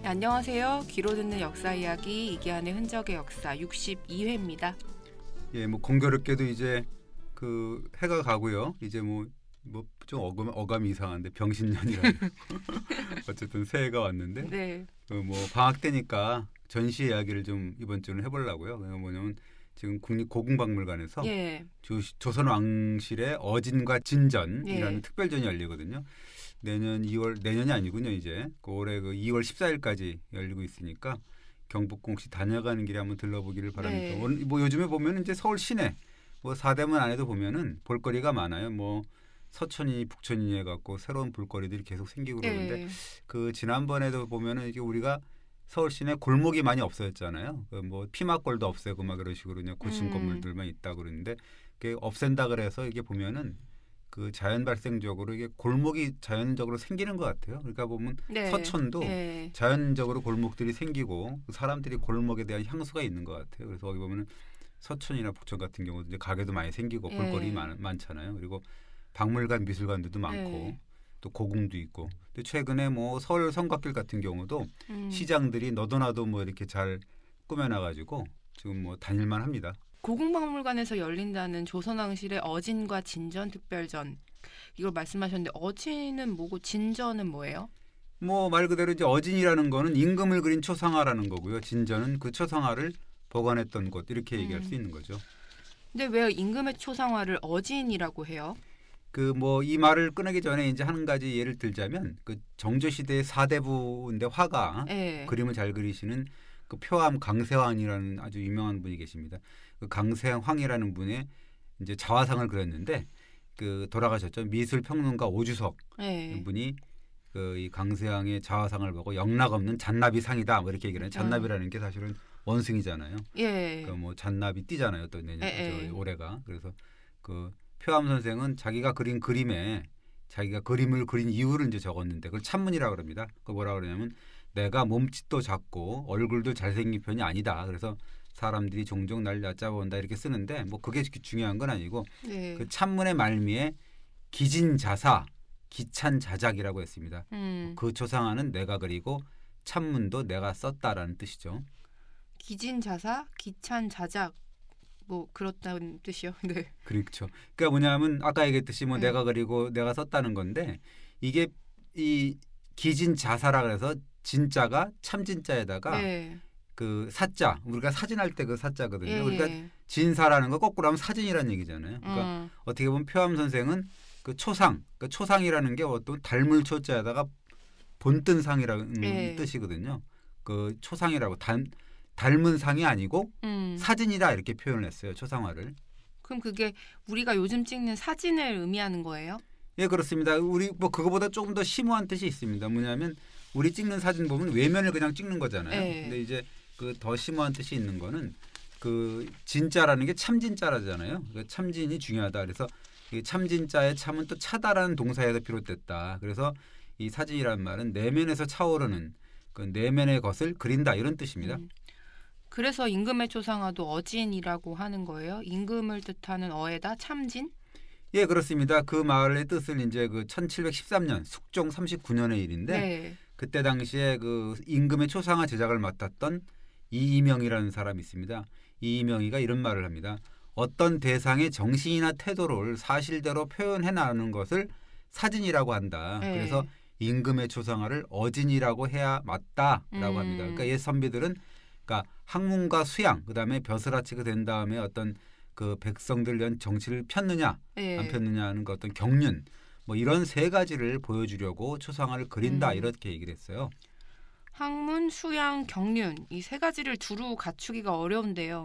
네, 안녕하세요. 귀로 듣는 역사 이야기 이기환의 흔적의 역사 62회입니다. 예, 뭐 공교롭게도 이제 그 해가 가고요. 이제 뭐 좀 어감이 이상한데 병신년이라는 어쨌든 새해가 왔는데 네. 뭐 방학 때니까 전시 이야기를 좀 이번 주는 해보려고요. 뭐냐면 지금 국립고궁박물관에서 예. 조선 왕실의 어진과 진전이라는 예. 특별전이 열리거든요. 내년이 아니군요. 이제 올해 그 2월 14일까지 열리고 있으니까 경복궁 혹시 다녀가는 길에 한번 들러보기를 바랍니다. 네. 뭐 요즘에 보면 이제 서울 시내 뭐 사대문 안에도 보면은 볼거리가 많아요. 뭐 서천이 북천이 해갖고 새로운 볼거리들이 계속 생기고 그러는데 예. 그 지난번에도 보면은 이게 우리가 서울 시내 골목이 많이 없어졌잖아요. 그 뭐 피막골도 없애고 막 그런 식으로 그냥 고층 건물들만 있다 그러는데 그게 없앤다 그래서 이게 보면은 그 자연 발생적으로 이게 골목이 자연적으로 생기는 것 같아요. 그러니까 보면 네. 서천도 예. 자연적으로 골목들이 생기고 사람들이 골목에 대한 향수가 있는 것 같아요. 그래서 거기 보면은 서천이나 북천 같은 경우도 이제 가게도 많이 생기고 예. 볼거리 많잖아요. 그리고 박물관, 미술관들도 많고 예. 또 고궁도 있고. 근데 최근에 뭐 서울 성곽길 같은 경우도 시장들이 너도나도 뭐 이렇게 잘 꾸며놔가지고 지금 뭐 다닐만 합니다. 고궁박물관에서 열린다는 조선왕실의 어진과 진전 특별전 이걸 말씀하셨는데 어진은 뭐고 진전은 뭐예요? 뭐 말 그대로 이제 어진이라는 거는 임금을 그린 초상화라는 거고요. 진전은 그 초상화를 보관했던 곳 이렇게 얘기할 수 있는 거죠. 근데 왜 임금의 초상화를 어진이라고 해요? 그 뭐 이 말을 꺼내기 전에 이제 한 가지 예를 들자면 그 정조 시대의 사대부인데 화가 예. 그림을 잘 그리시는 그 표암 강세황이라는 아주 유명한 분이 계십니다. 그 강세황이라는 분의 이제 자화상을 그렸는데 그 돌아가셨죠. 미술평론가 오주석 예. 분이 그 이 강세황의 자화상을 보고 영락 없는 잔나비 상이다 뭐 이렇게 얘기를 해요. 잔나비라는 게 사실은 원숭이잖아요. 예. 그 뭐 잔나비 띠잖아요. 또 내년 예. 올해가 그래서 그 표암 선생은 자기가 그린 그림에 자기가 그림을 그린 이유를 이제 적었는데 그걸 찬문이라고 그럽니다. 그 뭐라 그러냐면 내가 몸짓도 작고 얼굴도 잘생긴 편이 아니다. 그래서 사람들이 종종 날 얕잡아온다 이렇게 쓰는데 뭐 그게 중요한 건 아니고 네. 그 찬문의 말미에 기진자사, 기찬자작이라고 했습니다. 그 초상화는 내가 그리고 찬문도 내가 썼다라는 뜻이죠. 기진자사, 기찬자작 뭐 그렇다는 뜻이요. 네. 그렇죠. 그러니까 뭐냐면 아까 얘기했듯이 뭐 네. 내가 그리고 내가 썼다는 건데 이게 이 기진자사라 그래서 진자가 참진자에다가 네. 그 사자 우리가 사진할 때 그 사자거든요. 예. 그러니까 진사라는 거 거꾸로 하면 사진이라는 얘기잖아요. 그러니까 어떻게 보면 표암 선생은 그 초상, 그 초상이라는 게 어떤 닮을 초자에다가 본뜬상이라는 예. 뜻이거든요. 그 초상이라고 닮은 상이 아니고 사진이다 이렇게 표현을 했어요. 초상화를. 그럼 그게 우리가 요즘 찍는 사진을 의미하는 거예요? 예, 그렇습니다. 우리 뭐 그거보다 조금 더 심오한 뜻이 있습니다. 뭐냐면 우리 찍는 사진 보면 외면을 그냥 찍는 거잖아요. 네. 근데 이제 그 더 심오한 뜻이 있는 거는 그 진짜라는 게 참진자라잖아요. 그 참진이 중요하다. 그래서 이 참진자의 참은 또 차다라는 동사에서 비롯됐다. 그래서 이 사진이라는 말은 내면에서 차오르는 그 내면의 것을 그린다 이런 뜻입니다. 그래서 임금의 초상화도 어진이라고 하는 거예요? 임금을 뜻하는 어에다 참진? 예, 그렇습니다. 그 말의 뜻을 이제 그 1713년 숙종 39년의 일인데 네. 그때 당시에 그 임금의 초상화 제작을 맡았던 이이명이라는 사람이 있습니다. 이이명이가 이런 말을 합니다. 어떤 대상의 정신이나 태도를 사실대로 표현해 나가는 것을 사진이라고 한다. 네. 그래서 임금의 초상화를 어진이라고 해야 맞다라고 합니다. 그러니까 옛 선비들은 그러니까 학문과 수양 그다음에 벼슬아치가 된 다음에 어떤 그 백성들 위한 정치를 폈느냐 네. 안 폈느냐 하는 그 어떤 경륜 뭐 이런 세 가지를 보여주려고 초상화를 그린다 이렇게 얘기를 했어요. 학문, 수양, 경륜 이 세 가지를 두루 갖추기가 어려운데요.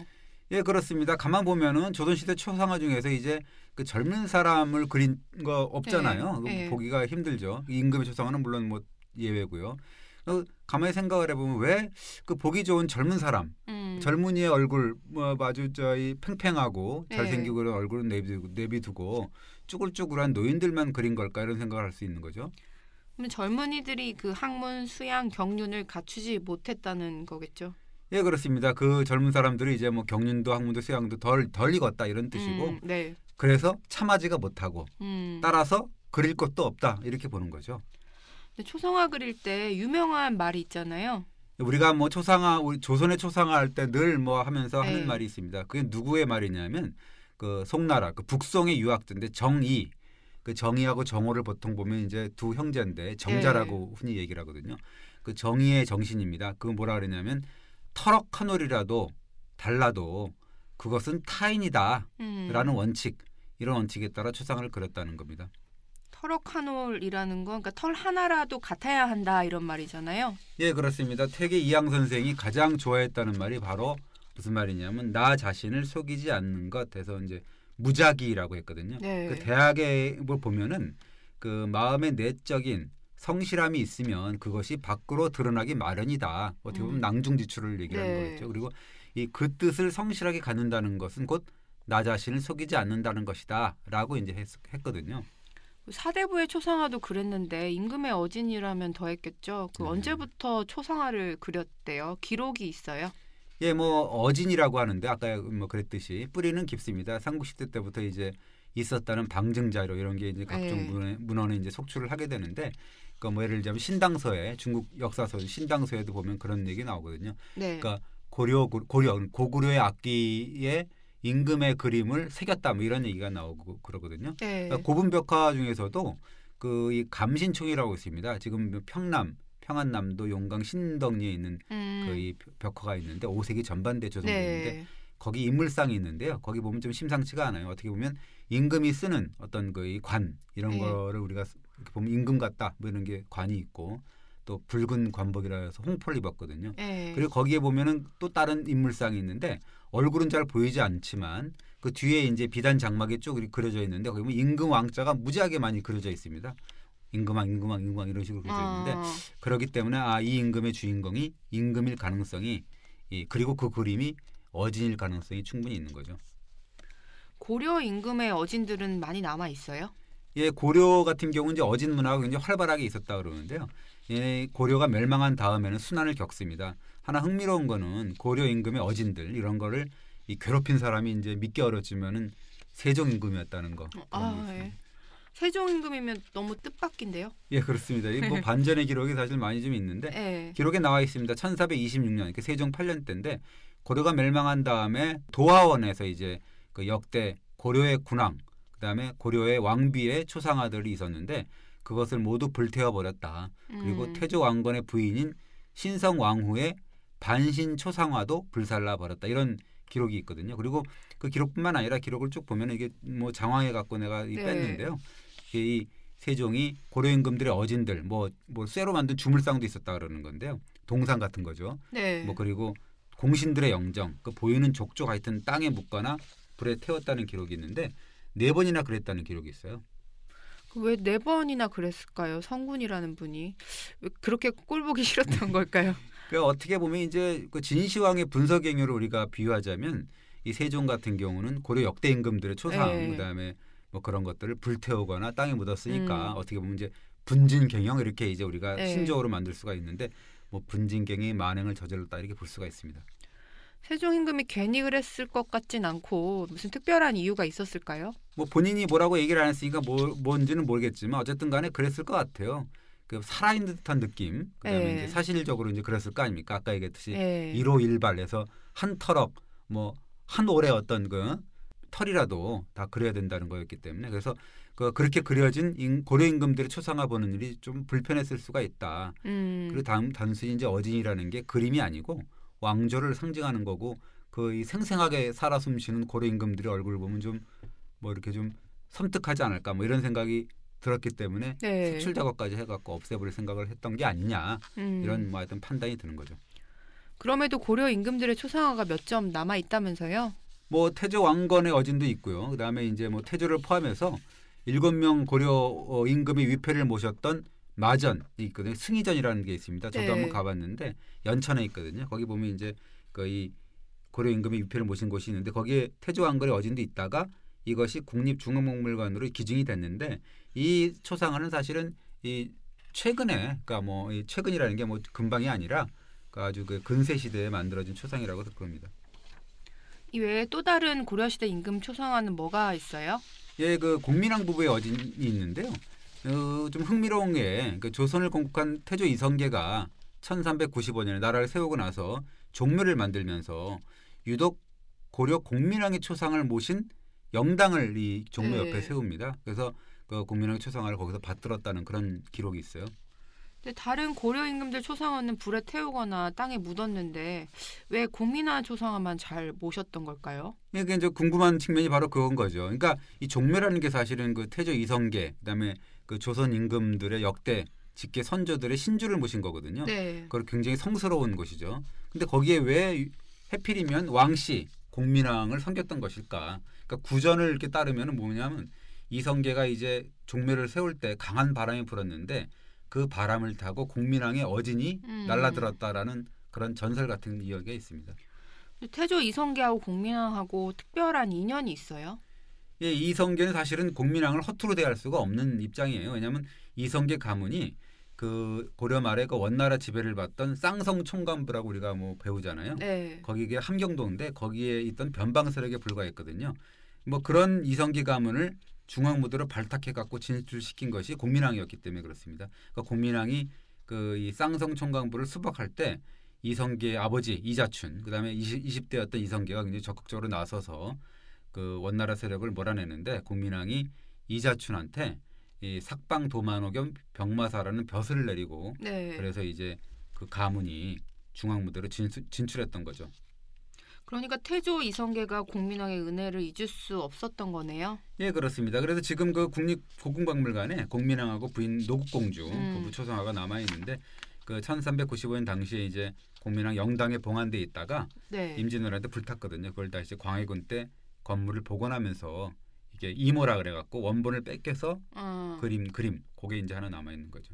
예, 그렇습니다. 가만 보면은 조선시대 초상화 중에서 이제 그 젊은 사람을 그린 거 없잖아요. 네. 보기가 힘들죠. 임금의 초상화는 물론 뭐 예외고요. 가만히 생각을 해보면 왜 그 보기 좋은 젊은 사람, 젊은이의 얼굴 뭐 아주 저희 팽팽하고 잘생기고 그런 얼굴은 내비두고 쭈글쭈글한 노인들만 그린 걸까 이런 생각을 할 수 있는 거죠. 그러면 젊은이들이 그 학문, 수양, 경륜을 갖추지 못했다는 거겠죠. 예, 그렇습니다. 그 젊은 사람들이 이제 뭐 경륜도 학문도 수양도 덜 익었다 이런 뜻이고 네. 그래서 참하지가 못하고 따라서 그릴 것도 없다 이렇게 보는 거죠. 근데 초상화 그릴 때 유명한 말이 있잖아요. 우리가 뭐 초상화, 우리 조선의 초상화 할 때 늘 뭐 하면서 하는 네. 말이 있습니다. 그게 누구의 말이냐면 그 송나라, 그 북송의 유학자인데 정이, 그 정이하고 정호를 보통 보면 이제 두 형제인데 정자라고 흔히 얘기를 하거든요. 그 정의의 정신입니다. 그건 뭐라 그러냐면 터럭 한 올이라도 달라도 그것은 타인이다라는 원칙, 이런 원칙에 따라 초상화를 그렸다는 겁니다. 터럭한올이라는 건 그러니까 털 하나라도 같아야 한다 이런 말이잖아요. 예, 그렇습니다. 퇴계 이항 선생이 가장 좋아했다는 말이 바로 무슨 말이냐면 나 자신을 속이지 않는 것 해서 이제 무작위라고 했거든요. 네. 그 대학에 뭐 보면은 그 마음의 내적인 성실함이 있으면 그것이 밖으로 드러나기 마련이다. 어떻게 보면 낭중지추를 얘기하는 네. 거겠죠. 그리고 이 그 뜻을 성실하게 갖는다는 것은 곧 나 자신을 속이지 않는다는 것이다라고 이제 했거든요. 사대부의 초상화도 그랬는데 임금의 어진이라면 더했겠죠. 그 네. 언제부터 초상화를 그렸대요? 기록이 있어요? 예, 뭐 어진이라고 하는데 아까 뭐 그랬듯이 뿌리는 깊습니다. 삼국시대 때부터 이제 있었다는 방증 자료 이런 게 이제 각종 네. 문헌에 이제 속출을 하게 되는데, 그 뭐 예를 들자면 신당서에, 중국 역사서 신당서에도 보면 그런 얘기 나오거든요. 네. 그러니까 고구려의 악기에 임금의 그림을 새겼다 뭐 이런 얘기가 나오고 그러거든요. 네. 그러니까 고분벽화 중에서도 그 이 감신총이라고 있습니다. 지금 평안남도 용강 신덕리에 있는 그 이 벽화가 있는데 5세기 전반대 조성되는데 네. 거기 인물상이 있는데요. 거기 보면 좀 심상치가 않아요. 어떻게 보면 임금이 쓰는 어떤 그 이 관 이런 네. 거를 우리가 이렇게 보면 임금 같다 뭐 이런 게 관이 있고, 또 붉은 관복이라 해서 홍포를 입었거든요. 네. 그리고 거기에 보면은 또 다른 인물상이 있는데 얼굴은 잘 보이지 않지만 그 뒤에 이제 비단 장막이 쭉 이렇게 그려져 있는데 거기 보면 임금 왕자가 무지하게 많이 그려져 있습니다. 임금왕 이런 식으로 그려져 있는데 그렇기 때문에 이 임금의 주인공이 임금일 가능성이 그리고 그 그림이 어진일 가능성이 충분히 있는 거죠. 고려 임금의 어진들은 많이 남아 있어요? 예, 고려 같은 경우는 이제 어진 문화가 굉장히 활발하게 있었다 그러는데요. 예, 고려가 멸망한 다음에는 순환을 겪습니다. 하나 흥미로운 거는 고려 임금의 어진들 이런 거를 괴롭힌 사람이 이제 믿기 어렵지만은 세종 임금이었다는 거. 그런 게 있습니다. 예. 세종 임금이면 너무 뜻밖인데요? 예, 그렇습니다. 이 뭐 반전의 기록이 사실 많이 좀 있는데 네. 기록에 나와 있습니다. 1426년 세종 8년 때인데 고려가 멸망한 다음에 도화원에서 이제 그 역대 고려의 군왕 그다음에 고려의 왕비의 초상화들이 있었는데 그것을 모두 불태워 버렸다. 그리고 태조 왕건의 부인인 신성 왕후의 반신 초상화도 불살라 버렸다. 이런 기록이 있거든요. 그리고 그 기록뿐만 아니라 기록을 쭉 보면 이게 뭐 장황해 갖고 내가 뺐는데요. 이 세종이 고려 임금들의 어진들 뭐 쇠로 만든 주물상도 있었다 그러는 건데요. 동상 같은 거죠. 네. 뭐 그리고 공신들의 영정, 그 보이는 족족 하여튼 땅에 묻거나 불에 태웠다는 기록이 있는데 4번이나 그랬다는 기록이 있어요. 왜 4번이나 그랬을까요? 성군이라는 분이 왜 그렇게 꼴보기 싫었던 걸까요? 그러니까 어떻게 보면 이제 그 진시황의 분서경유를 우리가 비유하자면 이 세종 같은 경우는 고려 역대 임금들의 초상 그다음에 뭐 그런 것들을 불태우거나 땅에 묻었으니까 어떻게 보면 이제 분진경영 이렇게 이제 우리가 신조어로 만들 수가 있는데 뭐 분진경이 만행을 저질렀다 이렇게 볼 수가 있습니다. 세종 임금이 괜히 그랬을 것 같진 않고 무슨 특별한 이유가 있었을까요? 뭐 본인이 뭐라고 얘기를 안 했으니까 뭔지는 모르겠지만 어쨌든 간에 그랬을 것 같아요. 그 살아있는 듯한 느낌. 그다음에 이제 사실적으로 이제 그랬을 거 아닙니까? 아까 얘기했듯이 1호 1발에서 한 터럭 뭐 한 올의 어떤 그 털이라도 다 그려야 된다는 거였기 때문에 그래서 그렇게 그려진 고려 임금들의 초상화 보는 일이 좀 불편했을 수가 있다. 그리고 단순히 이제 어진이라는 게 그림이 아니고 왕조를 상징하는 거고 이 생생하게 살아 숨쉬는 고려 임금들의 얼굴을 보면 좀 뭐 이렇게 좀 섬뜩하지 않을까 뭐 이런 생각이 들었기 때문에 수출 작업까지 해갖고 없애버릴 생각을 했던 게 아니냐 이런 뭐 하여튼 판단이 드는 거죠. 그럼에도 고려 임금들의 초상화가 몇 점 남아 있다면서요? 뭐 태조 왕건의 어진도 있고요. 그다음에 이제 뭐 태조를 포함해서 7명 고려 임금의 위패를 모셨던 마전이 있거든요. 승희전이라는 게 있습니다. 저도 한번 가봤는데 연천에 있거든요. 거기 보면 이제 이 고려 임금의 위패를 모신 곳이 있는데 거기에 태조 왕건의 어진도 있다가 이것이 국립중앙박물관으로 기증이 됐는데 이 초상화는 사실은 이 최근에 그러니까 뭐 이 최근이라는 게 뭐 금방이 아니라 아주 그 근세 시대에 만들어진 초상이라고 그럽니다. 이 외에 또 다른 고려시대 임금 초상화는 뭐가 있어요? 예, 그 공민왕 부부의 어진이 있는데요. 좀 흥미로운 게 그 조선을 건국한 태조 이성계가 1395년에 나라를 세우고 나서 종묘를 만들면서 유독 고려 공민왕의 초상을 모신 영당을 이 종묘 옆에 네. 세웁니다. 그래서 그 공민왕의 초상을 거기서 받들었다는 그런 기록이 있어요. 근데 다른 고려 임금들 초상화는 불에 태우거나 땅에 묻었는데 왜 공민왕 초상화만 잘 모셨던 걸까요? 이게 이제 궁금한 측면이 바로 그건 거죠. 그러니까 이 종묘라는 게 사실은 그 태조 이성계 그다음에 그 조선 임금들의 역대 직계 선조들의 신주를 모신 거거든요. 네. 그걸 굉장히 성스러운 곳이죠. 근데 거기에 왜 해필이면 왕씨 공민왕을 섬겼던 것일까? 그러니까 구전을 이렇게 따르면 뭐냐면 이성계가 이제 종묘를 세울 때 강한 바람이 불었는데 그 바람을 타고 공민왕의 어진이 날아들었다라는 그런 전설 같은 이야기가 있습니다. 태조 이성계하고 공민왕하고 특별한 인연이 있어요? 예, 이성계는 사실은 공민왕을 허투루 대할 수가 없는 입장이에요. 왜냐하면 이성계 가문이 그 고려 말에 그 원나라 지배를 받던 쌍성 총관부라고 우리가 뭐 배우잖아요. 네. 거기에 함경도인데 거기에 있던 변방 세력에 불과했거든요. 뭐 그런 이성계 가문을 중앙무대로 발탁해 갖고 진출시킨 것이 공민왕이었기 때문에 그렇습니다. 그러니까 공민왕이 그 이 쌍성 총관부를 수박할 때 이성계의 아버지 이자춘, 그다음에 20대였던 이성계가 굉장히 적극적으로 나서서 그 원나라 세력을 몰아내는데 공민왕이 이자춘한테 이 삭방 도만호 겸 병마사라는 벼슬을 내리고 네. 그래서 이제 그 가문이 중앙무대로 진출했던 거죠. 그러니까 태조 이성계가 공민왕의 은혜를 잊을 수 없었던 거네요. 예, 그렇습니다. 그래서 지금 그 국립고궁박물관에 공민왕하고 부인 노국공주 부부 초상화가 남아 있는데 그 1395년 당시에 이제 공민왕 영당에 봉안돼 있다가 네. 임진왜란때 불탔거든요. 그걸 다시 광해군 때 건물을 복원하면서 이게 이모라 그래갖고 원본을 뺏겨서 그림 그게 이제 하나 남아 있는 거죠.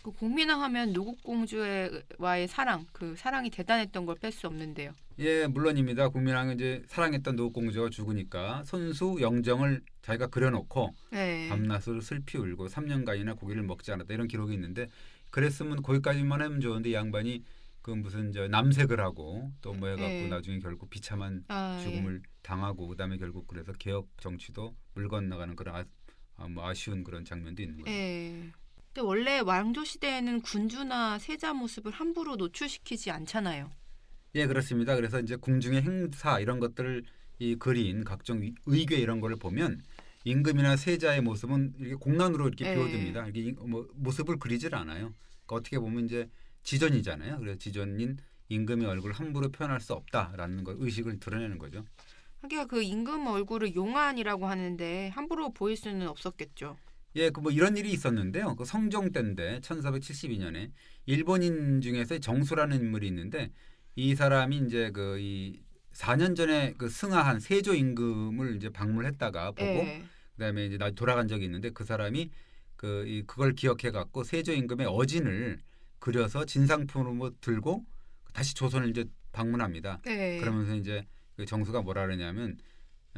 그 공민왕 하면 노국공주와의 사랑, 그 사랑이 대단했던 걸 뺄 수 없는데요. 예, 물론입니다. 공민왕은 이제 사랑했던 노국공주가 죽으니까 손수 영정을 자기가 그려놓고 네. 밤낮으로 슬피 울고 3년간이나 고기를 먹지 않았다 이런 기록이 있는데 그랬으면 거기까지만 하면 좋은데 이 양반이 그 무슨 저 남색을 하고 또 뭐 해갖고 네. 나중에 결국 비참한 죽음을 당하고 그다음에 결국 그래서 개혁 정치도 물 건너가는 그런 뭐 아쉬운 그런 장면도 있는 거예요. 예. 근데 원래 왕조 시대에는 군주나 세자 모습을 함부로 노출시키지 않잖아요. 예, 그렇습니다. 그래서 이제 궁중의 행사 이런 것들을 이 그린 각종 의궤 이런 걸 보면 임금이나 세자의 모습은 이렇게 공란으로 이렇게 예. 비워둡니다. 이게 뭐 모습을 그리질 않아요. 그러니까 어떻게 보면 이제 지존이잖아요. 그래서 지존인 임금의 얼굴을 함부로 표현할 수 없다라는 걸 의식을 드러내는 거죠. 하기야 그 임금 얼굴을 용안이라고 하는데 함부로 보일 수는 없었겠죠. 예, 그 뭐 이런 일이 있었는데요. 그 성종 때인데 1472년에 일본인 중에서 정수라는 인물이 있는데 이 사람이 이제 그 이 4년 전에 그 승하한 세조 임금을 이제 방문했다가 보고 예. 그다음에 이제 나 돌아간 적이 있는데 그 사람이 그걸 기억해 갖고 세조 임금의 어진을 그려서 진상품으로 들고 다시 조선을 이제 방문합니다. 예. 그러면서 이제 그 정수가 뭐라 그러냐면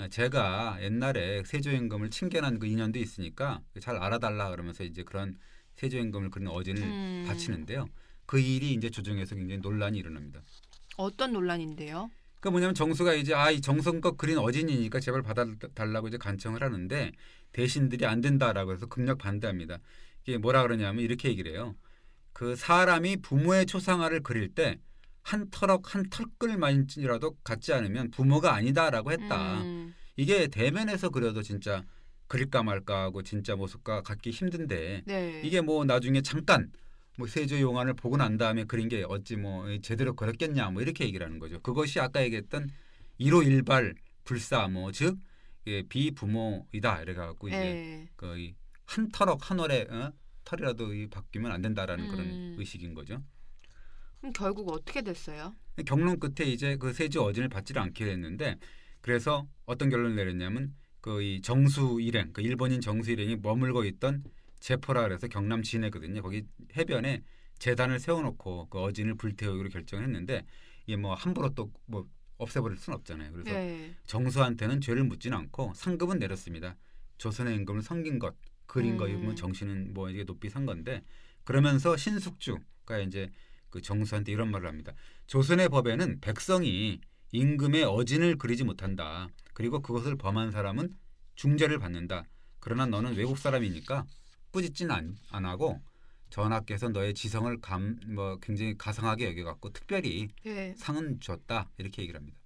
제가 옛날에 세조임금을 칭견한 그 인연도 있으니까 잘 알아달라 그러면서 이제 그런 세조임금을 그린 어진을 바치는데요. 그 일이 이제 조정에서 굉장히 논란이 일어납니다. 어떤 논란인데요? 그러니까 뭐냐면 정수가 이제 이 정성껏 그린 어진이니까 제발 받아달라고 이제 간청을 하는데 대신들이 안 된다라고 해서 극력 반대합니다. 이게 뭐라 그러냐면 이렇게 얘기를 해요. 그 사람이 부모의 초상화를 그릴 때 한 털억 한 털끌만이라도 갖지 않으면 부모가 아니다라고 했다. 이게 대면에서 그려도 진짜 그릴까 말까 하고 진짜 모습과 갖기 힘든데 네. 이게 뭐 나중에 잠깐 뭐 세조 용안을 보고 난 다음에 그린 게 어찌 뭐 제대로 그렸겠냐 뭐 이렇게 얘기를 하는 거죠. 그것이 아까 얘기했던 일오일발 불사 즉 비부모이다 이래 갖고 이제 거의 한 털억 한 월에 털이라도 바뀌면 안 된다라는 그런 의식인 거죠. 그럼 결국 어떻게 됐어요? 경론 끝에 이제 그 세조 어진을 받지를 않기로 했는데 그래서 어떤 결론을 내렸냐면 그 이 정수 일행 그 일본인 정수 일행이 머물고 있던 제포라 그래서 경남 진해거든요. 거기 해변에 재단을 세워놓고 그 어진을 불태우기로 결정을 했는데 이게 뭐 함부로 또 뭐 없애버릴 수는 없잖아요. 그래서 정수한테는 죄를 묻지는 않고 상급은 내렸습니다. 조선의 임금을 섬긴 것, 그린 거 이건 정신은 뭐 이게 높이 산 건데 그러면서 신숙주가 이제 그 정수한테 이런 말을 합니다. 조선의 법에는 백성이 임금의 어진을 그리지 못한다. 그리고 그것을 범한 사람은 중죄를 받는다. 그러나 너는 외국 사람이니까 꾸짖진 안 하고 전하께서 너의 지성을 굉장히 가상하게 여겨갖고 특별히 예. 상은 줬다 이렇게 얘기를 합니다.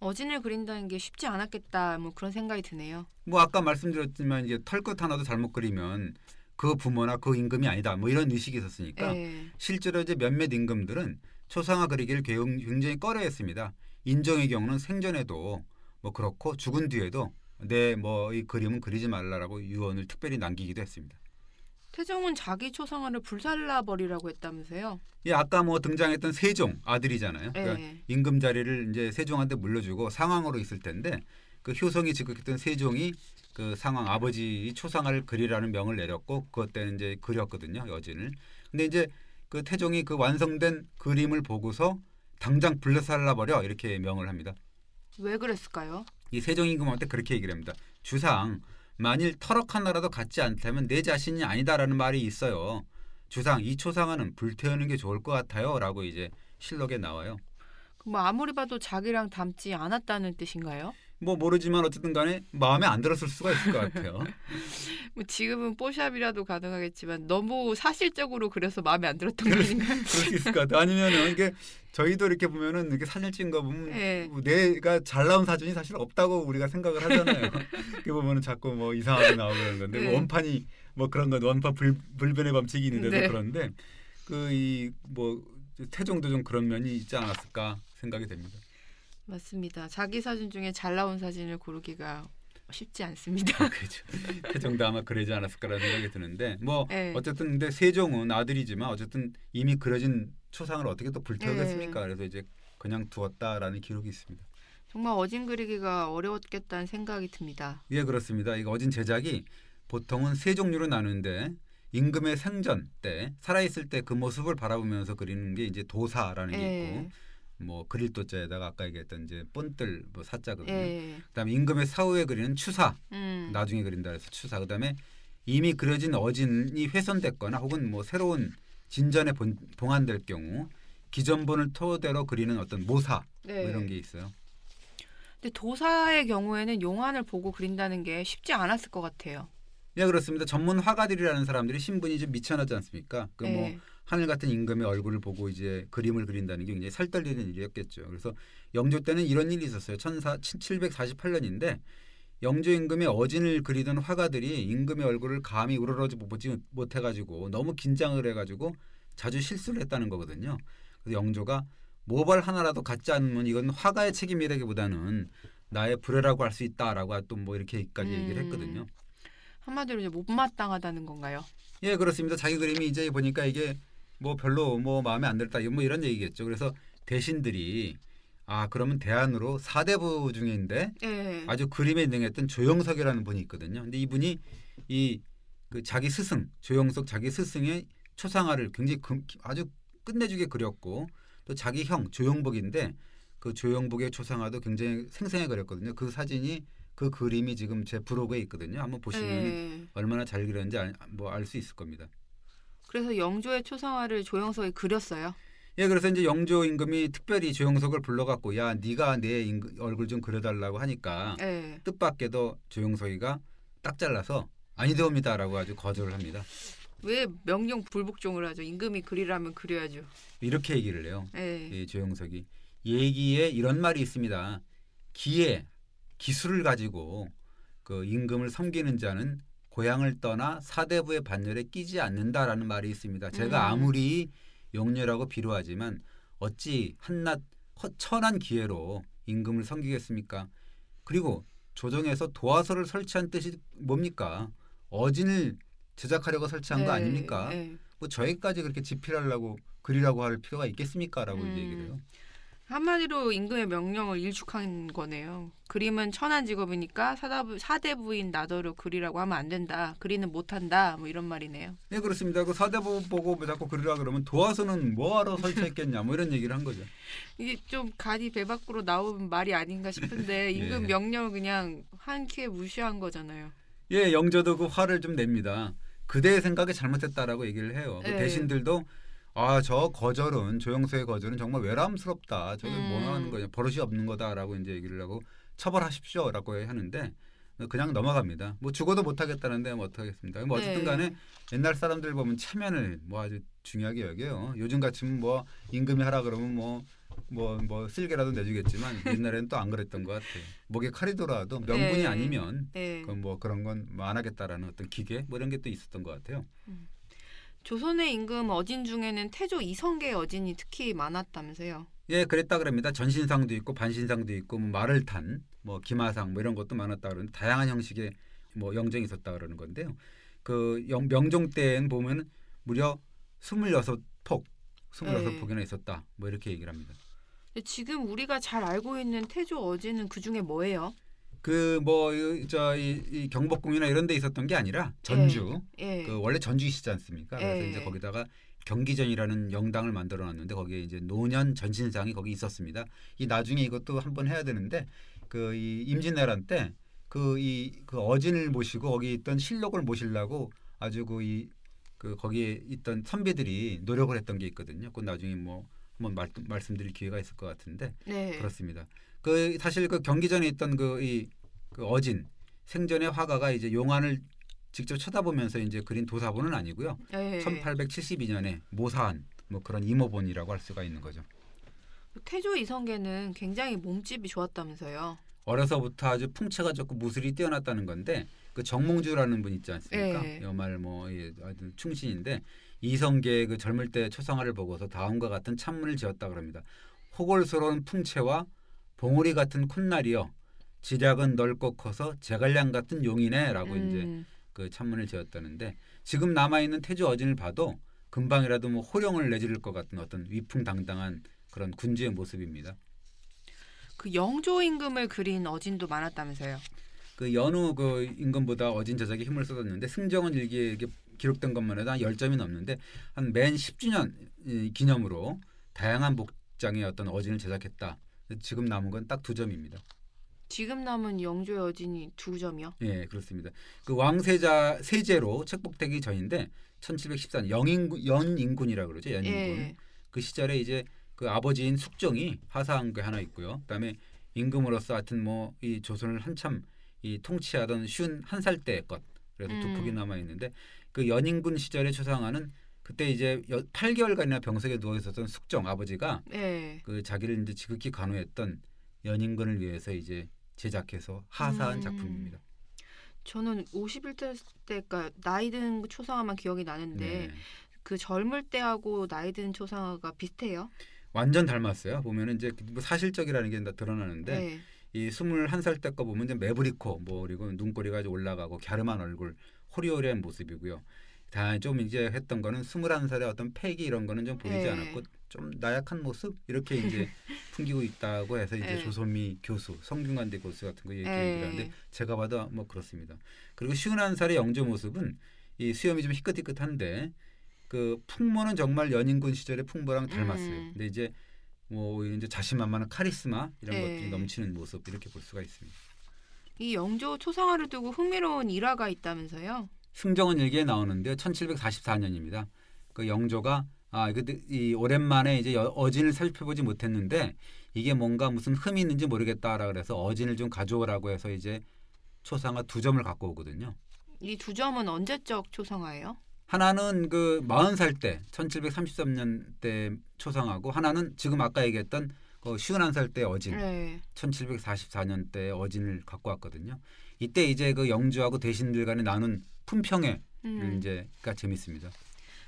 어진을 그린다는 게 쉽지 않았겠다. 뭐 그런 생각이 드네요. 뭐 아까 말씀드렸지만 이제 털끝 하나도 잘못 그리면 그 부모나 그 임금이 아니다. 뭐 이런 의식이 있었으니까 예. 실제로 이제 몇몇 임금들은 초상화 그리기를 굉장히 꺼려했습니다. 인정의 경우는 생전에도 뭐 그렇고 죽은 뒤에도 내 뭐 이 그림은 그리지 말라라고 유언을 특별히 남기기도 했습니다. 태종은 자기 초상화를 불살라 버리라고 했다면서요? 예, 아까 뭐 등장했던 세종 아들이잖아요. 그러니까 예. 임금 자리를 이제 세종한테 물려주고 상왕으로 있을 텐데 그 효성이 지극했던 세종이 그 상왕 아버지 초상화를 그리라는 명을 내렸고 그것 때는 이제 그렸거든요, 여진을. 근데 이제 그 태종이 그 완성된 그림을 보고서 당장 불살라 버려 이렇게 명을 합니다. 왜 그랬을까요? 이 세종 임금한테 그렇게 얘기를 합니다. 주상, 만일 터럭 하나라도 갖지 않다면 내 자신이 아니다라는 말이 있어요. 주상, 이 초상화는 불태우는 게 좋을 것 같아요. 라고 이제 실록에 나와요. 뭐 아무리 봐도 자기랑 닮지 않았다는 뜻인가요? 뭐 모르지만 어쨌든 간에 마음에 안 들었을 수가 있을 것 같아요. 뭐 지금은 뽀샵이라도 가능하겠지만 너무 사실적으로 그래서 마음에 안 들었던 거 아닌가요? 그럴 수 있을 것 같아요. 아니면은 이게 저희도 이렇게 보면은 이렇게 사진 찍은 거 보면 네. 내가 잘 나온 사진이 사실 없다고 우리가 생각을 하잖아요. 이렇게 보면은 자꾸 뭐 이상하게 나오고 그러는 건데 네. 뭐 원판이 뭐 그런 건 원판 불변의 법칙이 있는데도 네. 그런데 그 이 뭐 태종도 좀 그런 면이 있지 않았을까 생각이 됩니다. 맞습니다. 자기 사진 중에 잘 나온 사진을 고르기가 쉽지 않습니다. 그렇죠. 태종도 아마 그러지 않았을까라는 생각이 드는데 뭐 네. 어쨌든 근데 세종은 아들이지만 어쨌든 이미 그려진 초상을 어떻게 또 불태우겠습니까? 네. 그래서 이제 그냥 두었다라는 기록이 있습니다. 정말 어진 그리기가 어려웠겠다는 생각이 듭니다. 예, 그렇습니다. 이거 어진 제작이 보통은 세 종류로 나누는데 임금의 생전 때 살아있을 때 그 모습을 바라보면서 그리는 게 이제 도사라는 게 예. 있고 뭐 그릴 도자에다가 아까 얘기했던 이제 본뜰 뭐 사자거든요. 예. 그다음에 임금의 사후에 그리는 추사 음. 나중에 그린다 해서 추사. 그다음에 이미 그려진 어진이 훼손됐거나 혹은 뭐 새로운 진전에 봉안될 경우 기존본을 토대로 그리는 어떤 모사 네. 뭐 이런 게 있어요. 근데 도사의 경우에는 용안을 보고 그린다는 게 쉽지 않았을 것 같아요. 예, 그렇습니다. 전문 화가들이라는 사람들이 신분이 좀 미천하지 않습니까? 그 뭐 네. 하늘 같은 임금의 얼굴을 보고 이제 그림을 그린다는 게 굉장히 살떨리는 일이었겠죠. 그래서 영조 때는 이런 일이 있었어요. 1748년인데 영조 임금의 어진을 그리던 화가들이 임금의 얼굴을 감히 우러러지 보지 못해가지고 너무 긴장을 해가지고 자주 실수를 했다는 거거든요. 그래서 영조가 모발 하나라도 갖지 않으면 이건 화가의 책임이라기보다는 나의 불효라고 할 수 있다라고 또 뭐 이렇게까지 얘기를 했거든요. 한마디로 이제 못마땅하다는 건가요? 예, 그렇습니다. 자기 그림이 이제 보니까 이게 뭐 별로 뭐 마음에 안 들다 뭐 이런 얘기겠죠. 그래서 대신들이 그러면 대안으로 사대부 중인데 예. 아주 그림에 능했던 조영석이라는 분이 있거든요. 근데 이분이 그 자기 스승 조영석 자기 스승의 초상화를 굉장히 아주 끝내주게 그렸고 또 자기 형 조영복인데 그 조영복의 초상화도 굉장히 생생하게 그렸거든요. 그 사진이 그 그림이 지금 제 브로그에 있거든요. 한번 보시면 예. 얼마나 잘 그렸는지 뭐 알 수 있을 겁니다. 그래서 영조의 초상화를 조영석이 그렸어요. 예, 그래서 이제 영조 임금이 특별히 조영석을 불러갖고 야, 네가 내 얼굴 좀 그려달라고 하니까 예. 뜻밖에도 조영석이가 딱 잘라서 아니되옵니다라고 아주 거절을 합니다. 왜 명령 불복종을 하죠? 임금이 그리라면 그려야죠. 이렇게 얘기를 해요. 예. 이 조영석이 얘기에 이런 말이 있습니다. 기술을 가지고 그 임금을 섬기는 자는 고향을 떠나 사대부의 반열에 끼지 않는다라는 말이 있습니다. 제가 아무리 용녀라고 비루하지만 어찌 한낱 허천한 기회로 임금을 섬기겠습니까? 그리고 조정에서 도화서를 설치한 뜻이 뭡니까? 어진을 제작하려고 설치한 거 아닙니까? 예. 뭐 저희까지 그렇게 지필하려고 그리라고 할 필요가 있겠습니까? 라고 이제 얘기를 해요. 한마디로 임금의 명령을 일축한 거네요. 그림은 천한 직업이니까 사대부인 나더러 그리라고 하면 안 된다. 그리는 못한다. 뭐 이런 말이네요. 네, 그렇습니다. 그 사대부 보고 뭐 자꾸 그리라 그러면 도화서는 뭐하러 설치했겠냐 뭐 이런 얘기를 한 거죠. 이게 좀 간이 배 밖으로 나오는 말이 아닌가 싶은데 임금 예. 명령을 그냥 한키에 무시한 거잖아요. 예, 영조도 그 화를 좀 냅니다. 그대의 생각이 잘못했다라고 얘기를 해요. 그 예. 대신들도 저 거절은 조영석의 거절은 정말 외람스럽다. 저게 뭐 하는 거냐 버릇이 없는 거다라고 이제 얘기를 하고 처벌하십시오라고 하는데 그냥 넘어갑니다. 뭐 죽어도 못 하겠다는데 뭐 어떡하겠습니다. 뭐 어쨌든 간에 옛날 사람들 보면 체면을 뭐 아주 중요하게 여겨요. 요즘 같으면 뭐 임금이 하라 그러면 뭐 쓸개라도 내주겠지만 옛날에는 또 안 그랬던 것 같아요. 목에 칼이 돌아와도 명분이 네. 아니면 네. 뭐 그런 건 뭐 안 하겠다라는 어떤 기계 뭐 이런 게 또 있었던 것 같아요. 조선의 임금 어진 중에는 태조 이성계 어진이 특히 많았다면서요. 예, 그랬다 그럽니다. 전신상도 있고 반신상도 있고 뭐 말을 탄 뭐 기마상 뭐 이런 것도 많았다 그러는데 다양한 형식의 뭐 영정이 있었다 그러는 건데요. 그 명종 때는 보면 무려 26폭, 26폭이나 있었다. 뭐 이렇게 얘기를 합니다. 근데 지금 우리가 잘 알고 있는 태조 어진은 그 중에 뭐예요? 그 뭐 이 경복궁이나 이런 데 있었던 게 아니라 전주. 예. 그 원래 전주시지 않습니까? 그래서 예. 이제 거기다가 경기전이라는 영당을 만들어 놨는데 거기에 이제 노년 전신상이 거기 있었습니다. 이 나중에 이것도 한번 해야 되는데 그 이 임진왜란 때 그 어진을 모시고 거기 있던 실록을 모시려고 아주 그 거기에 있던 선비들이 노력을 했던 게 있거든요. 그 나중에 뭐 한번 말씀드릴 기회가 있을 것 같은데 네. 그렇습니다. 그 사실 그 경기전에 있던 그 어진 생전의 화가가 이제 용안을 직접 쳐다보면서 이제 그린 도사본은 아니고요. 예. 1872년에 모사한 뭐 그런 임호본이라고 할 수가 있는 거죠. 태조 이성계는 굉장히 몸집이 좋았다면서요. 어려서부터 아주 풍채가 좋고 무술이 뛰어났다는 건데 그 정몽주라는 분 있지 않습니까? 예. 여말 뭐 아주 충신인데 이성계의 그 젊을 때 초상화를 보고서 다음과 같은 찬문을 지었다 그럽니다. 호골스러운 풍채와 봉우리 같은 콧날이여 지략은 넓고 커서 제갈량 같은 용이네라고 이제 그 찬문을 지었다는데 지금 남아 있는 태조 어진을 봐도 금방이라도 뭐 호령을 내지를 것 같은 어떤 위풍당당한 그런 군주의 모습입니다. 그 영조 임금을 그린 어진도 많았다면서요. 그 연후 그 임금보다 어진 제작에 힘을 쏟았는데 승정원 일기에 이렇게 기록된 것만 해도 한 10점이 넘는데 한 맨 10주년 기념으로 다양한 복장의 어떤 어진을 제작했다. 지금 남은 건 딱 2점입니다. 지금 남은 영조의 어진이 2점이요? 예, 그렇습니다. 그 왕세자 세제로 책복되기 전인데 1714년 연인군이라고 그러죠. 연인군. 예. 그 시절에 이제 그 아버지인 숙종이 하사한 게 하나 있고요. 그다음에 임금으로서 하여튼 뭐 이 조선을 한참 이 통치하던 51살 때 것. 그래서 2폭이 남아 있는데 그 연인군 시절의 초상화는 그때 이제 8개월간이나 병석에 누워 있었던 숙종 아버지가 예. 그 자기를 이제 지극히 간호했던 연인군을 위해서 이제 제작해서 하사한 작품입니다. 저는 51대 때가 나이 든 초상화만 기억이 나는데 네. 그 젊을 때하고 나이 든 초상화가 비슷해요. 완전 닮았어요. 보면은 이제 뭐 사실적이라는 게 다 드러나는데 네. 이 21살 때 거 보면 이제 매부리코 뭐 그리고 눈꼬리가 좀 올라가고 갸름한 얼굴, 호리호리한 모습이고요. 다 좀 이제 했던 거는 21살의 어떤 패기 이런 거는 좀 보이지 네. 않았고 좀 나약한 모습 이렇게 이제 풍기고 있다고 해서 이제 네. 조선미 교수, 성균관대 교수 같은 거 네. 얘기를 하는데 제가 봐도 뭐 그렇습니다. 그리고 51살의 영조 모습은 이 수염이 좀 희끗희끗한데 그 풍모는 정말 연인군 시절의 풍모랑 닮았어요. 근데 이제 뭐 이제 자신만만한 카리스마 이런 네. 것들이 넘치는 모습 이렇게 볼 수가 있습니다. 이 영조 초상화를 두고 흥미로운 일화가 있다면서요? 승정원 일기에 나오는데요. 1744년입니다. 그 영조가 이 오랜만에 이제 어진을 살펴보지 못했는데 이게 뭔가 무슨 흠이 있는지 모르겠다라 그래서 어진을 좀 가져오라고 해서 이제 초상화 2점을 갖고 오거든요. 이 2점은 언제적 초상화예요? 하나는 그 40살 때 1733년 때 초상하고 하나는 지금 아까 얘기했던 그 51살 때 어진 네. 1744년 때 어진을 갖고 왔거든요. 이때 이제 그 영주하고 대신들 간에 나눈 품평회를 이제가 재밌습니다.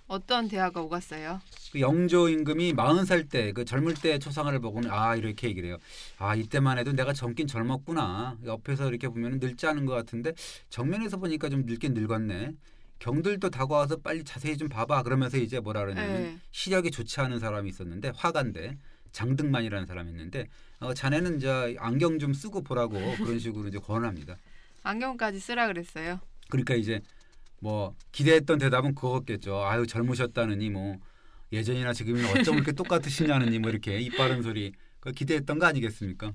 어떤 대화가 오갔어요? 그 영조 임금이 40살 때 그 젊을 때 초상화를 보고는 이렇게 얘기를 해요. 이때만 해도 내가 젊긴 젊었구나. 옆에서 이렇게 보면 늙지 않은 것 같은데 정면에서 보니까 좀 늙긴 늙었네. 경들도 다가와서 빨리 자세히 좀 봐봐. 그러면서 이제 뭐라 그러냐면 네. 시력이 좋지 않은 사람이 있었는데 화가인데 장등만이라는 사람이 있는데 자네는 저 안경 좀 쓰고 보라고 그런 식으로 이제 권합니다. 안경까지 쓰라 그랬어요. 그러니까 이제 뭐 기대했던 대답은 그거겠죠. 아유 젊으셨다느니 뭐 예전이나 지금이나 어쩜 이렇게 똑같으시냐느니 뭐 이렇게 입 바른 소리 그 기대했던 거 아니겠습니까?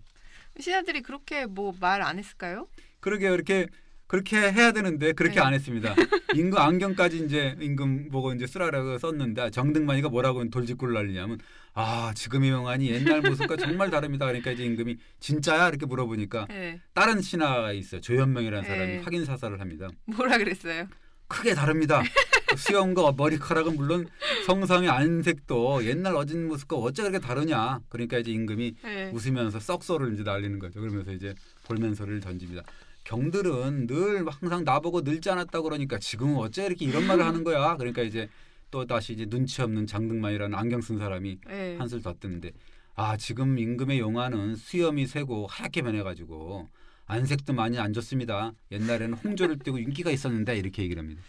신하들이 그렇게 뭐 말 안 했을까요? 그러게 이렇게 그렇게 해야 되는데 그렇게 네. 안 했습니다. 임금 안경까지 이제 임금 보고 이제 쓰라고 썼는데 정등만이가 뭐라고 돌직구를 날리냐면 지금의 명안이 옛날 모습과 정말 다릅니다. 그러니까 이제 임금이 진짜야 이렇게 물어보니까 네. 다른 신하가 있어요. 조현명이라는 사람이 네. 확인 사살을 합니다. 뭐라 그랬어요? 크게 다릅니다. 수염과 머리카락은 물론 성상의 안색도 옛날 어진 모습과 어째 그렇게 다르냐. 그러니까 이제 임금이 네. 웃으면서 썩소를 이제 날리는 거죠. 그러면서 이제 볼멘소리를 던집니다. 경들은 늘 항상 나보고 늙지 않았다고 그러니까 지금은 어째 이렇게 이런 말을 하는 거야. 그러니까 이제 또 다시 이제 눈치 없는 장등만이라는 안경 쓴 사람이 네. 한술 더 뜨는데 지금 임금의 용안은 수염이 새고 하얗게 변해가지고 안색도 많이 안 좋습니다. 옛날에는 홍조를 띠고 인기가 있었는데 이렇게 얘기를 합니다.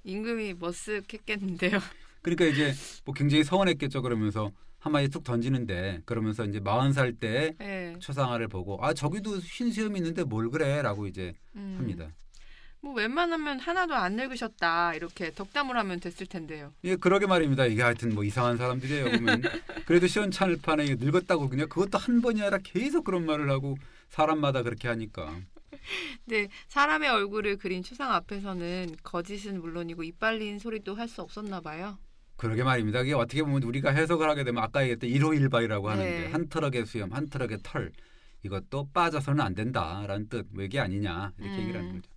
임금이 머쓱했겠는데요. 그러니까 이제 뭐 굉장히 서운했겠죠. 그러면서 한마디 툭 던지는데 그러면서 이제 40살 때 네. 초상화를 보고 저기도 흰 수염이 있는데 뭘 그래라고 이제 합니다. 뭐 웬만하면 하나도 안 늙으셨다 이렇게 덕담을 하면 됐을 텐데요. 예, 그러게 말입니다. 이게 하여튼 뭐 이상한 사람들이에요. 보면 그래도 시원찮을 판에 늙었다고 그냥 그것도 한 번이 아니라 계속 그런 말을 하고 사람마다 그렇게 하니까. 네, 사람의 얼굴을 그린 초상 앞에서는 거짓은 물론이고 이빨린 소리도 할 수 없었나 봐요. 그러게 말입니다. 이게 어떻게 보면 우리가 해석을 하게 되면 아까 얘기했던 일호일발이라고 하는데 네. 한 트럭의 수염, 한 트럭의 털 이것도 빠져서는 안 된다라는 뜻, 뭐 이게 아니냐 이렇게 얘기를 하는 거죠.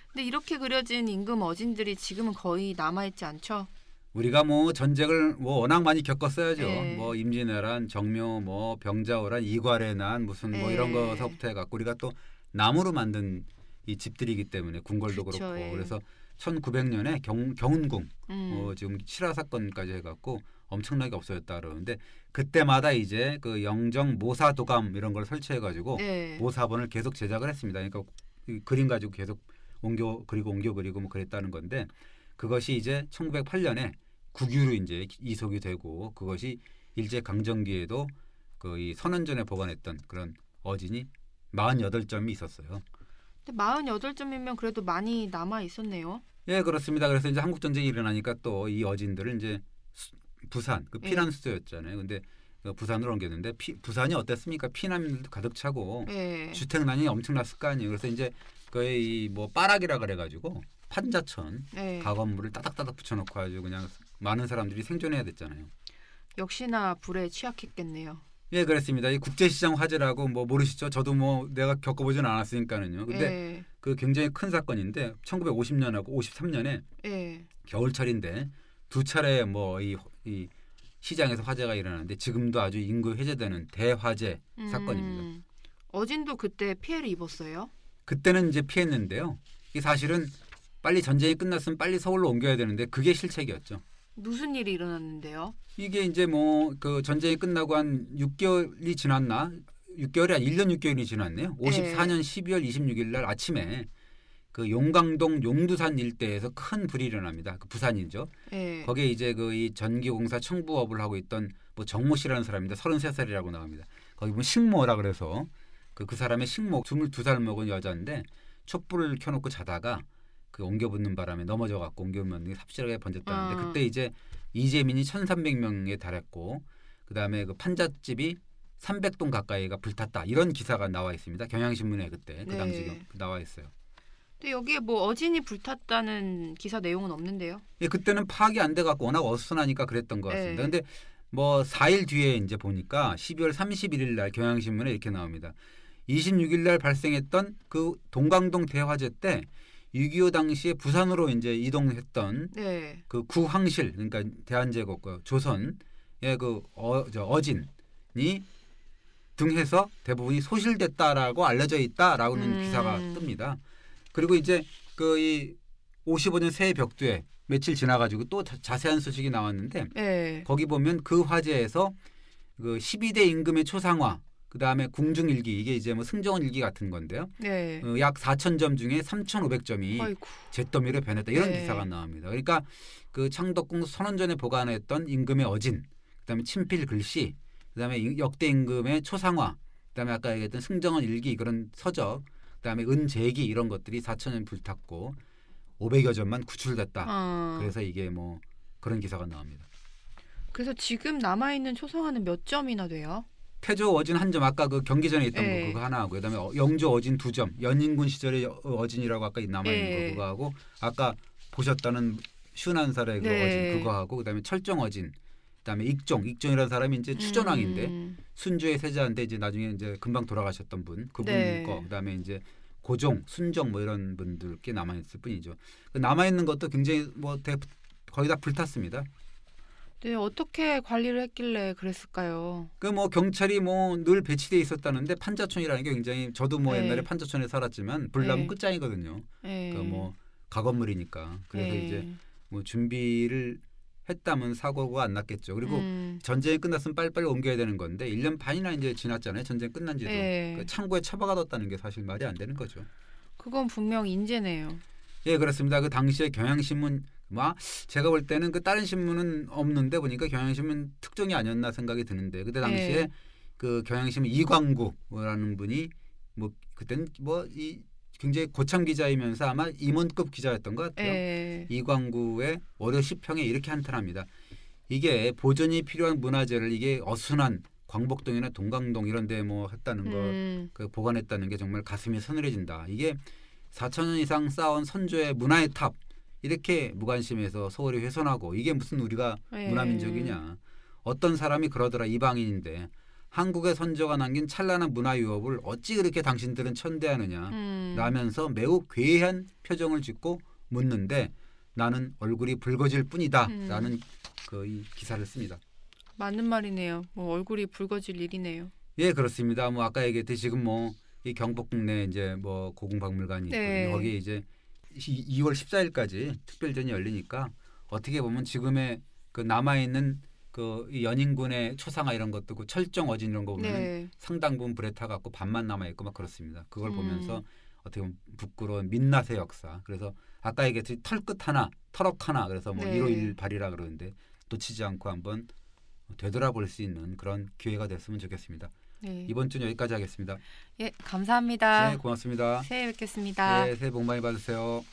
근데 이렇게 그려진 임금 어진들이 지금은 거의 남아있지 않죠? 우리가 뭐 전쟁을 뭐 워낙 많이 겪었어야죠. 네. 뭐 임진왜란, 정묘, 뭐 병자호란, 이괄해난 무슨 뭐 네. 이런 거서부터 해갖고 우리가 또 나무로 만든 이 집들이기 때문에 궁궐도 그쵸, 그렇고 예. 그래서 1900년에 경운궁 음. 지금 실화 사건까지 해갖고 엄청나게 없어졌다 그러는데 그때마다 이제 그 영정 모사도감 이런 걸 설치해가지고 네. 모사본을 계속 제작을 했습니다. 그러니까 이 그림 가지고 계속 옮겨 그리고 뭐 그랬다는 건데 그것이 이제 1908년에 국유로 이제 이속이 되고 그것이 일제 강점기에도 그 이 선원전에 보관했던 그런 어진이 48점이 있었어요. 근데 48점이면 그래도 많이 남아 있었네요. 예, 그렇습니다. 그래서 이제 한국 전쟁이 일어나니까 또 이 어진들을 이제 부산 그 피난 수도였잖아요. 근데 그 부산으로 옮겼는데 부산이 어땠습니까? 피난민들도 가득 차고 네. 주택난이 엄청났을 거 아니에요. 그래서 이제 거의 뭐 빠락이라 그래가지고 판자촌 네. 가건물을 따닥따닥 붙여놓고 아주 그냥 많은 사람들이 생존해야 됐잖아요. 역시나 불에 취약했겠네요. 예, 그렇습니다. 이 국제시장 화재라고 뭐 모르시죠? 저도 뭐 내가 겪어보진 않았으니까는요. 근데 네. 그 굉장히 큰 사건인데 1950년하고 53년에 네. 겨울철인데 두 차례 뭐 이 시장에서 화재가 일어나는데 지금도 아주 인구 회자되는 대화재 사건입니다. 어진도 그때 피해를 입었어요? 그때는 이제 피했는데요. 이 사실은 빨리 전쟁이 끝났으면 빨리 서울로 옮겨야 되는데 그게 실책이었죠. 무슨 일이 일어났는데요? 이게 이제 뭐 그 전쟁이 끝나고 한 6개월이 지났나? 6개월이 아니 1년 6개월이 지났네요. 54년 12월 26일 날 아침에 그 용강동 용두산 일대에서 큰 불이 일어납니다. 그 부산이죠. 네. 거기에 이제 그 이 전기공사 청부업을 하고 있던 뭐 정모 씨라는 사람인데 33살이라고 나옵니다. 거기 보면 식모라 그래서 그 사람의 식모 22살 먹은 여자인데 촛불을 켜놓고 자다가 그 옮겨붙는 바람에 넘어져 갖고 옮겨붙는 게 삽질하게 번졌다는데 그때 이제 이재민이 1,300명에 달했고 그다음에 그 판잣집이 300동 가까이가 불탔다 이런 기사가 나와 있습니다. 경향신문에 그때 그 당시 나와 있어요. 근데 여기에 뭐 어진이 불탔다는 기사 내용은 없는데요. 예, 그때는 파악이 안 돼 갖고 워낙 어수선하니까 그랬던 것 같습니다. 근데 뭐 4일 뒤에 이제 보니까 12월 31일 날 경향신문에 이렇게 나옵니다. 26일 날 발생했던 그 동강동 대화재 때 6.25 당시에 부산으로 이제 이동했던 그 구황실 그러니까 대한제국 조선의 그 어진이 등해서 대부분이 소실됐다라고 알려져 있다라고는 기사가 뜹니다. 그리고 이제 그 이 55년 새해 벽두에 며칠 지나가지고 또 자세한 소식이 나왔는데 거기 보면 그 화재에서 그 12대 임금의 초상화 그 다음에 궁중일기 이게 이제 뭐 승정원 일기 같은 건데요. 약 4,000점 중에 3,500점이 잿더미로 변했다 이런 기사가 나옵니다. 그러니까 그 창덕궁 선원전에 보관했던 임금의 어진, 그다음에 친필 글씨, 그다음에 역대 임금의 초상화, 그다음에 아까 얘기했던 승정원 일기 그런 서적, 그다음에 은제기 이런 것들이 4,000년 불탔고 500여 점만 구출됐다. 그래서 이게 뭐 그런 기사가 나옵니다. 그래서 지금 남아 있는 초상화는 몇 점이나 돼요? 태조 어진 한 점 아까 그 경기 전에 있던 네. 거 그거 하나 하고 그다음에 영조 어진 2점 연인군 시절의 어진이라고 아까 남아 있는 네. 거 그거 하고 아까 보셨다는 51살의 그 네. 어진 그거 하고 그다음에 철정 어진 그다음에 익종이라는 사람이 이제 추전왕인데 순조의 세자인데 이제 나중에 이제 금방 돌아가셨던 분 그분 네. 거 그다음에 이제 고종 순정 뭐 이런 분들 께 남아 있을 뿐이죠. 그 남아 있는 것도 굉장히 뭐 거의 다 불탔습니다. 네, 어떻게 관리를 했길래 그랬을까요? 그 뭐 경찰이 뭐 늘 배치돼 있었다는데 판자촌이라는 게 굉장히 저도 뭐 네. 옛날에 판자촌에 살았지만 불나면 네. 끝장이거든요. 네. 그 뭐 각업물이니까 그래서 네. 이제 뭐 준비를 했다면 사고가 안 났겠죠. 그리고 전쟁이 끝났으면 빨리빨리 옮겨야 되는 건데 1년 반이나 이제 지났잖아요. 전쟁 끝난 지도. 네. 그 창고에 처박아뒀다는 게 사실 말이 안 되는 거죠. 그건 분명 인재네요. 예, 그렇습니다. 그 당시에 경향신문 제가 볼 때는 그 다른 신문은 없는데 보니까 경향신문 특종이 아니었나 생각이 드는데 그때 당시에 네. 그 경향신문 이광구라는 분이 뭐 그때는 뭐 이 굉장히 고참 기자이면서 아마 임원급 기자였던 것 같아요. 네. 이광구의 월요 10평에 이렇게 한탄합니다. 이게 보존이 필요한 문화재를 이게 어순한 광복동이나 동강동 이런 데 뭐 했다는 거 그 보관했다는 게 정말 가슴이 서늘해진다. 이게 4,000년 이상 쌓아온 선조의 문화의 탑 이렇게 무관심해서 서울이 훼손하고 이게 무슨 우리가 네. 문화민족이냐. 어떤 사람이 그러더라 이방인인데 한국의 선조가 남긴 찬란한 문화 유업을 어찌 그렇게 당신들은 천대하느냐 라면서 매우 괴이한 표정을 짓고 묻는데 나는 얼굴이 붉어질 뿐이다 라는 그 이 기사를 씁니다. 맞는 말이네요. 뭐 얼굴이 붉어질 일이네요. 예, 그렇습니다. 뭐 아까 얘기했듯이 지금 뭐 이 경복궁 내 이제 뭐 고궁박물관이 네. 있거든요. 거기에 이제 2월 14일까지 특별전이 열리니까 어떻게 보면 지금의 그 남아 있는 그 연인군의 초상화 이런 것도 그 철정 어진 이런 거 보면 네. 상당 부분 불에 타 갖고 반만 남아 있고 막 그렇습니다. 그걸 보면서 어떻게 보면 부끄러운 민낯의 역사. 그래서 아까 얘기했듯이 털끝 하나, 털억 하나 그래서 뭐 네. 1호 1발이라 그러는데 놓치지 않고 한번 되돌아볼 수 있는 그런 기회가 됐으면 좋겠습니다. 네. 이번 주는 여기까지 하겠습니다. 예, 감사합니다. 네, 고맙습니다. 새해 뵙겠습니다. 네, 새해 복 많이 받으세요.